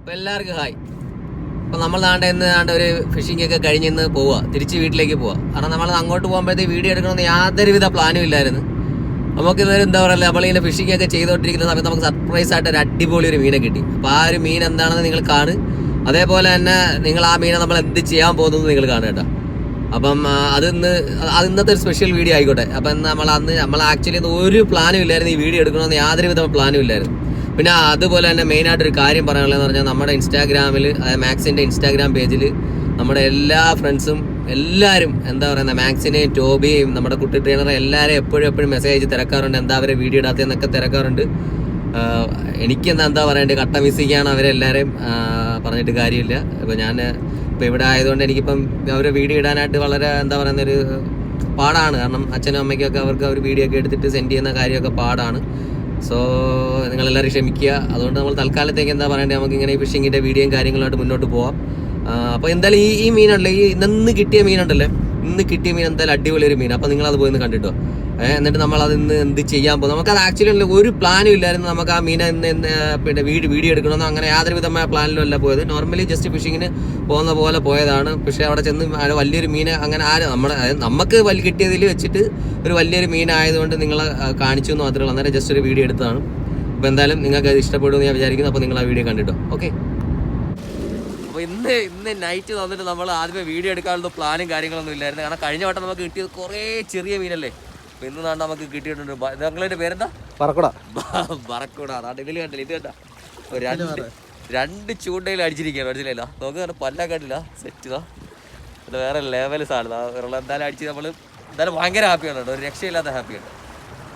അപ്പോൾ എല്ലാവർക്കും ഹായ്. അപ്പോൾ നമ്മൾ നാണ്ട ഒരു ഫിഷിംഗ് ഒക്കെ കഴിഞ്ഞിന്ന് പോവുക, തിരിച്ച് വീട്ടിലേക്ക് പോവുക. കാരണം നമ്മൾ അങ്ങോട്ട് പോകുമ്പോഴത്തേക്ക് വീഡിയോ എടുക്കണമെന്ന് യാതൊരുവിധ പ്ലാനും ഇല്ലായിരുന്നു. നമുക്കിതൊരു എന്താ പറയുക, നമ്മളിങ്ങനെ ഫിഷിംഗ് ഒക്കെ ചെയ്തുകൊണ്ടിരിക്കുന്ന സമയത്ത് നമുക്ക് സർപ്രൈസ് ആയിട്ട് ഒരു അടിപൊളി ഒരു മീനെ കിട്ടി. അപ്പോൾ ആ ഒരു മീൻ എന്താണെന്ന് നിങ്ങൾ കാണും. അതേപോലെ തന്നെ നിങ്ങൾ ആ മീനെ നമ്മൾ എന്ത് ചെയ്യാൻ പോകുന്നത് നിങ്ങൾ കാണുക കേട്ടോ. അപ്പം അത് ഇന്നത്തെ ഒരു സ്പെഷ്യൽ വീഡിയോ ആയിക്കോട്ടെ. അപ്പം നമ്മൾ ആക്ച്വലി ഒരു പ്ലാനും ഇല്ലായിരുന്നു, ഈ വീഡിയോ എടുക്കണമെന്ന് യാതൊരുവിധ പ്ലാനും ഇല്ലായിരുന്നു. പിന്നെ അതുപോലെ തന്നെ മെയിനായിട്ടൊരു കാര്യം പറയാനുള്ളതെന്ന് പറഞ്ഞാൽ നമ്മുടെ ഇൻസ്റ്റാഗ്രാമിൽ, അതായത് മാക്സിൻ്റെ ഇൻസ്റ്റാഗ്രാം പേജിൽ നമ്മുടെ എല്ലാ ഫ്രണ്ട്സും എല്ലാവരും എന്താ പറയുന്നത്, മാക്സിനെയും ടോബിയെയും നമ്മുടെ കുട്ടി ട്രെയിനറെ എല്ലാവരും എപ്പോഴും മെസ്സേജ് അയച്ച് തിരക്കാറുണ്ട്, എന്താ അവരെ വീഡിയോ ഇടാത്തതെന്നൊക്കെ തിരക്കാറുണ്ട്. എനിക്ക് എന്താ പറയേണ്ടത്, കട്ട മിസ്സിങ്ങാണ് അവരെല്ലാവരെയും, പറഞ്ഞിട്ട് കാര്യമില്ല. ഇപ്പോൾ ഇപ്പോൾ ഇവിടെ ആയതുകൊണ്ട് എനിക്കിപ്പം അവരെ വീഡിയോ ഇടാനായിട്ട് വളരെ എന്താ പറയുന്നൊരു പാടാണ്. കാരണം അച്ഛനും അമ്മയ്ക്കൊക്കെ അവർക്ക് അവർ വീഡിയോ ഒക്കെ എടുത്തിട്ട് സെൻഡ് ചെയ്യുന്ന കാര്യമൊക്കെ പാടാണ്. സോ നിങ്ങളെല്ലാവരും ക്ഷമിക്കുക. അതുകൊണ്ട് നമ്മൾ തൽക്കാലത്തേക്ക് എന്താ പറയേണ്ടത്, നമുക്കിങ്ങനെ ഈ ഫിഷിങ്ങിൻ്റെ വീഡിയോയും കാര്യങ്ങളായിട്ട് മുന്നോട്ട് പോവാം. അപ്പോൾ എന്തായാലും ഈ മീനുണ്ടല്ലോ, ഇന്ന് കിട്ടിയ മീൻ എന്തായാലും അടിപൊളി ഒരു മീൻ. അപ്പോൾ നിങ്ങളത് പോയി ഒന്ന് കണ്ടിട്ടോ. എന്നിട്ട് നമ്മളത് ഇന്ന് എന്ത് ചെയ്യാൻ പോകും, നമുക്കത് ആക്ച്വലി ഒരു പ്ലാനും ഇല്ലായിരുന്നു. നമുക്ക് ആ മീനെ പിന്നെ വീഡിയോ എടുക്കണമെന്നോ അങ്ങനെ യാതൊരു വിധമായ പ്ലാനിലും അല്ല പോയത്. നോർമലി ജസ്റ്റ് ഫിഷിങ്ങിന് പോകുന്ന പോലെ പോയതാണ്. പക്ഷേ അവിടെ ചെന്ന് വലിയൊരു മീനെ അങ്ങനെ നമുക്ക് കിട്ടിയതിൽ വെച്ചിട്ട് ഒരു വലിയൊരു മീനായതുകൊണ്ട് നിങ്ങളെ കാണിച്ചു എന്ന് മാത്രമേ ഉള്ളൂ. അന്നേരം ജസ്റ്റ് ഒരു വീഡിയോ എടുത്തതാണ്. അപ്പോൾ എന്തായാലും നിങ്ങൾക്ക് അത് ഇഷ്ടപ്പെടുമെന്ന് ഞാൻ വിചാരിക്കുന്നു. അപ്പോൾ നിങ്ങൾ ആ വീഡിയോ കണ്ടിട്ടോ. ഓക്കെ. അപ്പോൾ ഇന്ന് നൈറ്റ് വന്നിട്ട് നമ്മൾ ആദ്യമേ വീഡിയോ എടുക്കാനുള്ള പ്ലാനും കാര്യങ്ങളൊന്നും ഇല്ലായിരുന്നു. കാരണം കഴിഞ്ഞ വട്ടം നമുക്ക് കിട്ടിയത് കുറേ ചെറിയ മീനല്ലേ. അപ്പോൾ ഇന്ന് നമുക്ക് കിട്ടിയിട്ടുണ്ട്. നിങ്ങളുടെ പേരെന്താ? ബറക്കൂട. അതാണ് ഇതിൽ കണ്ടില്ല, ഇത് കണ്ട രണ്ട് ചൂണ്ടയിൽ അടിച്ചിരിക്കുകയാണ്. അടിച്ചില്ല നോക്ക്, പല്ലൊക്കെ കണ്ടില്ല, സെറ്റ് അത് വേറെ ലെവൽ സാധനം. എന്തായാലും അടിച്ച് നമ്മൾ എന്തായാലും ഭയങ്കര ഹാപ്പിയാണ് കേട്ടോ, ഒരു രക്ഷയില്ലാത്ത ഹാപ്പിയാണ്.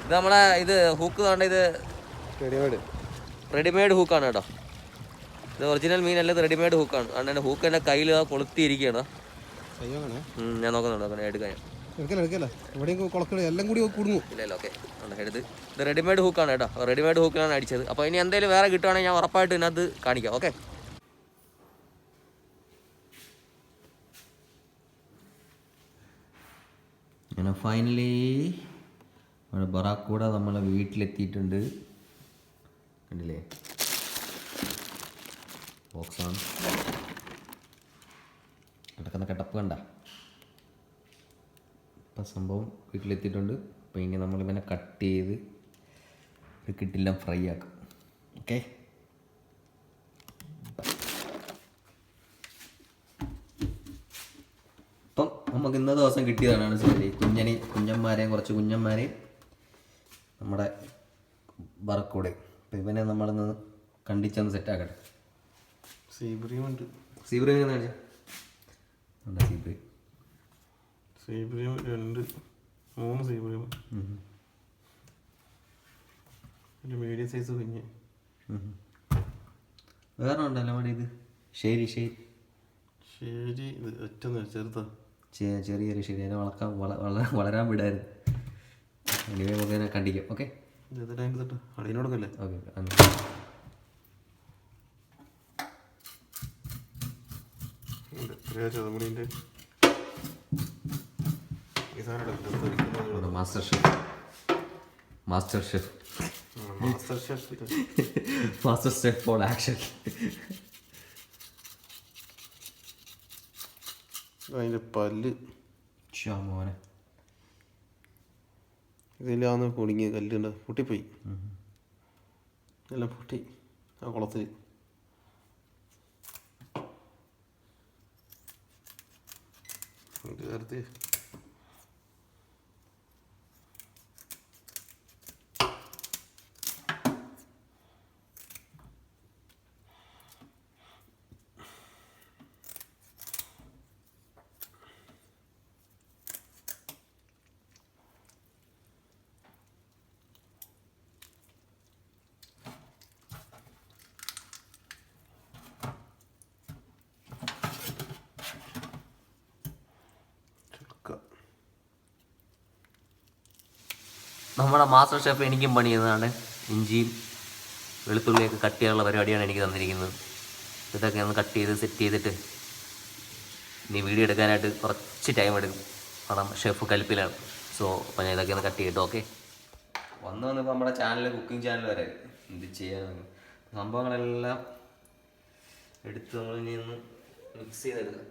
ഇത് നമ്മളെ ഹൂക്ക് കാണേണ്ട, ഇത് റെഡിമെയ്ഡ് ഹൂക്കാണ് കേട്ടോ. ഇത് ഒറിജിനൽ മീനല്ല, ഇത് റെഡിമെയ്ഡ് ഹൂക്കാണ്. കാരണം ഹൂക്ക് എൻ്റെ കയ്യിൽ കൊളുത്തിയിരിക്കുകയാണ്. ഞാൻ നോക്കുന്നുണ്ടോ അങ്ങനെ എടുക്കാൻ? ഇല്ല, ഓക്കെ. ഇത് റെഡിമെയ്ഡ് ഹൂക്കാണ് കേട്ടോ, റെഡിമെയ്ഡ് ഹൂക്കിലാണ് അടിച്ചത്. അപ്പോൾ ഇനി എന്തെങ്കിലും വേറെ കിട്ടുവാണെങ്കിൽ ഞാൻ ഉറപ്പായിട്ട് ഇതിനകത്ത് കാണിക്കാം. ഓക്കെ. അങ്ങനെ ഫൈനലി ബറാക്കൂട നമ്മളെ വീട്ടിലെത്തിയിട്ടുണ്ട്. കണ്ടില്ലേ, ബോക്സാണ് കിടക്കുന്ന കിടപ്പ് കണ്ട. ഇപ്പം സംഭവം വീട്ടിലെത്തിയിട്ടുണ്ട്. അപ്പോൾ ഇനി നമ്മളിങ്ങനെ കട്ട് ചെയ്ത് ഒരു കിട്ടില്ല ഫ്രൈ ആക്കും. ഓക്കെ. അപ്പം നമുക്ക് ഇന്ന ദിവസം കിട്ടിയതാണ് ശരി. കുറച്ച് കുഞ്ഞന്മാരെയും നമ്മുടെ ബറക്കൂടെ. അപ്പം ഇവനെ നമ്മളൊന്ന് കണ്ടിച്ചൊന്ന് സെറ്റാക്കട്ടെ. സീബ്രീം മീഡിയം സൈസ് കുഞ്ഞ് വേറെ ഉണ്ടല്ലോ അവിടെ. ഇത് ശരി ചെറിയൊരു ശരി, അതിനെ വളരാൻ വിടായിരുന്നു. ഇനി നമുക്ക് അതിനെ കണ്ടിക്കാം. ഓക്കെ. അടിയോടൊക്കെ okay. Master chef for action. അതിൻ്റെ പല്ല് മോനെ ഇതിലാന്ന് പൊടിങ്ങിയ കല്ലുണ്ട്, പൊട്ടിപ്പോയി. എല്ലാം പൊട്ടി ആ കുളത്തിൽ. ചേർത്ത് നമ്മുടെ മാസ്റ്റർ ഷെഫ് എനിക്കും പണി ചെയ്യുന്നതാണ്. ഇഞ്ചിയും വെളുത്തുള്ളിയൊക്കെ കട്ട് ചെയ്യാനുള്ള പരിപാടിയാണ് എനിക്ക് തന്നിരിക്കുന്നത്. ഇതൊക്കെ ഒന്ന് കട്ട് ചെയ്ത് സെറ്റ് ചെയ്തിട്ട് ഇനി വീഡിയോ എടുക്കാനായിട്ട് കുറച്ച് ടൈം എടുക്കും. കാരണം ഷെഫ് കലിപ്പിലാണ്. സോ അപ്പോൾ ഞാൻ ഇതൊക്കെ ഒന്ന് കട്ട് ചെയ്തിട്ട് ഓക്കെ. വന്നപ്പോൾ നമ്മുടെ ചാനൽ, കുക്കിംഗ് ചാനൽ വരെ എന്ത് ചെയ്യാൻ സംഭവങ്ങളെല്ലാം എടുത്ത് നമ്മൾ ഇനി ഒന്ന് മിക്സ് ചെയ്തെടുക്കാം.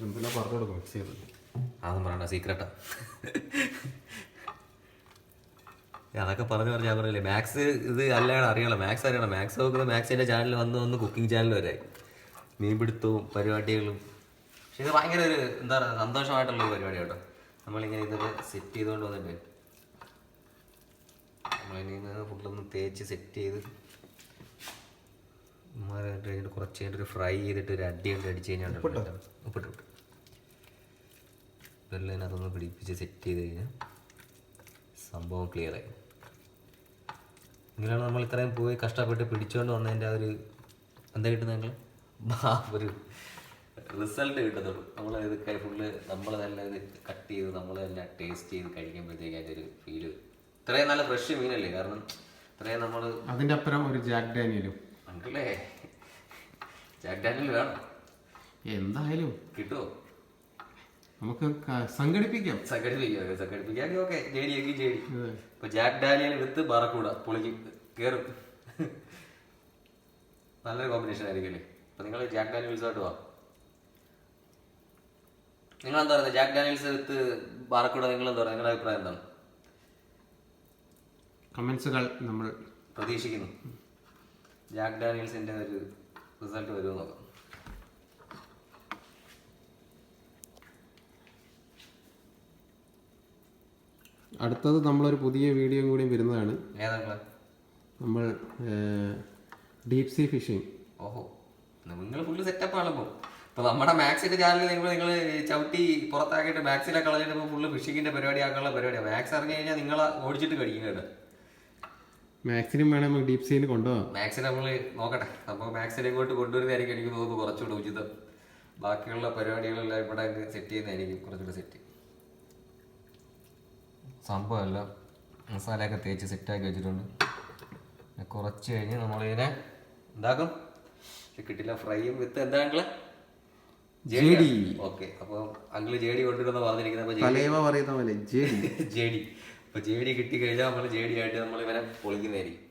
എന്തെല്ലാം പറഞ്ഞു കൊടുക്കും മിക്സ് ചെയ്ത്. അതൊന്നും പറയണ്ട, സീക്രട്ടാ. അതൊക്കെ പറഞ്ഞു ഞാൻ പറയില്ലേ, മാത്സ് ഇത് അല്ലാതെ അറിയണം, മാത്സ് അറിയണം. മാത്സ് നോക്കുന്നത് മാത്സിൻ്റെ ചാനൽ വന്ന് കുക്കിംഗ് ചാനൽ വരെ മീൻപിടുത്തവും പരിപാടികളും. പക്ഷെ ഇത് ഭയങ്കര ഒരു എന്താ പറയുക സന്തോഷമായിട്ടുള്ളൊരു പരിപാടി കേട്ടോ. നമ്മളിങ്ങനെ ഇതൊക്കെ സെറ്റ് ചെയ്തുകൊണ്ട് വന്നിട്ട് നമ്മളിനി ഫുള്ളൊന്ന് തേച്ച് സെറ്റ് ചെയ്ത് കഴിഞ്ഞിട്ട് കുറച്ച് കഴിഞ്ഞിട്ട് ഒരു ഫ്രൈ ചെയ്തിട്ട് ഒരു അടി കൊണ്ട് അടിച്ച് കഴിഞ്ഞാൽ ഉപ്പിട്ട് ഇതെല്ലാം അതിനകത്തൊന്ന് പിടിപ്പിച്ച് സെറ്റ് ചെയ്ത് കഴിഞ്ഞാൽ സംഭവം ക്ലിയറായി. ഇങ്ങനെയാണ് നമ്മൾ ഇത്രയും പോയി കഷ്ടപ്പെട്ട് പിടിച്ചുകൊണ്ട് വന്നതിൻ്റെ ഒരു എന്താ കിട്ടുന്നത് ഞങ്ങൾ ഒരു റിസൾട്ട് കിട്ടത്തുള്ളൂ. നമ്മൾ ഇത് ഫുള്ള് നമ്മൾ തന്നെ ഇത് കട്ട് ചെയ്ത് നമ്മൾ തന്നെ ടേസ്റ്റ് ചെയ്ത് കഴിക്കുമ്പോഴത്തേക്ക് അതിൻ്റെ ഒരു ഫീല് ഇത്രയും നല്ല ഫ്രഷ് മീനല്ലേ. കാരണം ഇത്രയും നമ്മൾ അതിൻ്റെ അപ്പുറം ഒരു ജാക്ക് ഡാനിയലും ഉണ്ടല്ലേ. ജാക്ക് ഡാനിയൽ വേണം എന്തായാലും കിട്ടുമോ? നമുക്ക് സംഘടിപ്പിക്കാം. ഓക്കെ. ജേഡി ഇപ്പൊ ജാക്ക് ഡാനിയൽ വിത്ത് ബറക്കൂട പൊളിക്ക് കയറും. നല്ലൊരു കോമ്പിനേഷൻ ആയിരിക്കും അല്ലേ. അപ്പൊ നിങ്ങൾ ജാക്ക് ഡാനിയൽസായിട്ട് വാ. നിങ്ങൾ എന്താ പറയുന്നത്? ജാക്ക് ഡാനിയൽസ് വിത്ത് ബറക്കൂട നിങ്ങൾ എന്താ പറയുക? നിങ്ങളുടെ അഭിപ്രായം എന്താണ്? കമന്റ്സുകൾ നമ്മൾ പ്രതീക്ഷിക്കുന്നു. ജാക്ക് ഡാനിയൽസിന്റെ ഒരു റിസൾട്ട് വരുമെന്ന് നോക്കാം. അടുത്തത് നമ്മളൊരു പുതിയ വീഡിയോ കൂടി വരുന്നതാണ്. ഏതാണ്? നമ്മൾ ഡീപ് സീ ഫിഷിംഗ്. ഓഹോ, നിങ്ങൾ ഫുള്ള് സെറ്റപ്പ് ആണല്ലോ. ഇപ്പൊ നമ്മുടെ മാത്സിന്റെ ചാനലിൽ നിങ്ങൾ ചവിട്ടി പുറത്താക്കിയിട്ട് മാത്സിലെ കളഞ്ഞിട്ട് ഫുള്ള് ഫിഷിങ്ങിന്റെ പരിപാടി ആക്കാനുള്ള പരിപാടിയാണ്. മാത്സ് ഇറങ്ങി കഴിഞ്ഞാൽ നിങ്ങളെ ഓടിച്ചിട്ട് കഴിക്കും കേട്ടോ. മാക്സിനും വേണം നമുക്ക് ഡീപ് സീന് കൊണ്ടുപോകാം. മാത്സിനെ നമ്മൾ നോക്കട്ടെ. അപ്പോൾ മാത്സിനെ ഇങ്ങോട്ട് കൊണ്ടുവരുന്നതായിരിക്കും എനിക്ക് തോന്നുന്നു കുറച്ചുകൂടെ ഉചിതം. ബാക്കിയുള്ള പരിപാടികളെല്ലാം ഇവിടെ സെറ്റ് ചെയ്യുന്നതായിരിക്കും കുറച്ചുകൂടെ സെറ്റ്. സംഭവമല്ല, മസാലയൊക്കെ തേച്ച് സെറ്റാക്കി വെച്ചിട്ടുണ്ട്. കുറച്ച് കഴിഞ്ഞ് നമ്മളിതിനെ എന്താക്കും? കിട്ടില്ല, ഫ്രൈയും വിത്ത് എന്താ അങ്കിള്? ജേഡി. ഓക്കെ, അപ്പോൾ അങ്കിള് ജേഡി കൊണ്ടുവരുന്ന പറഞ്ഞിരിക്കുന്നത് ജേഡി. അപ്പൊ ജേഡി കിട്ടി കഴിഞ്ഞാൽ നമ്മൾ ജേഡി ആയിട്ട് നമ്മൾ ഇവനെ പൊളിക്കുന്നതായിരിക്കും.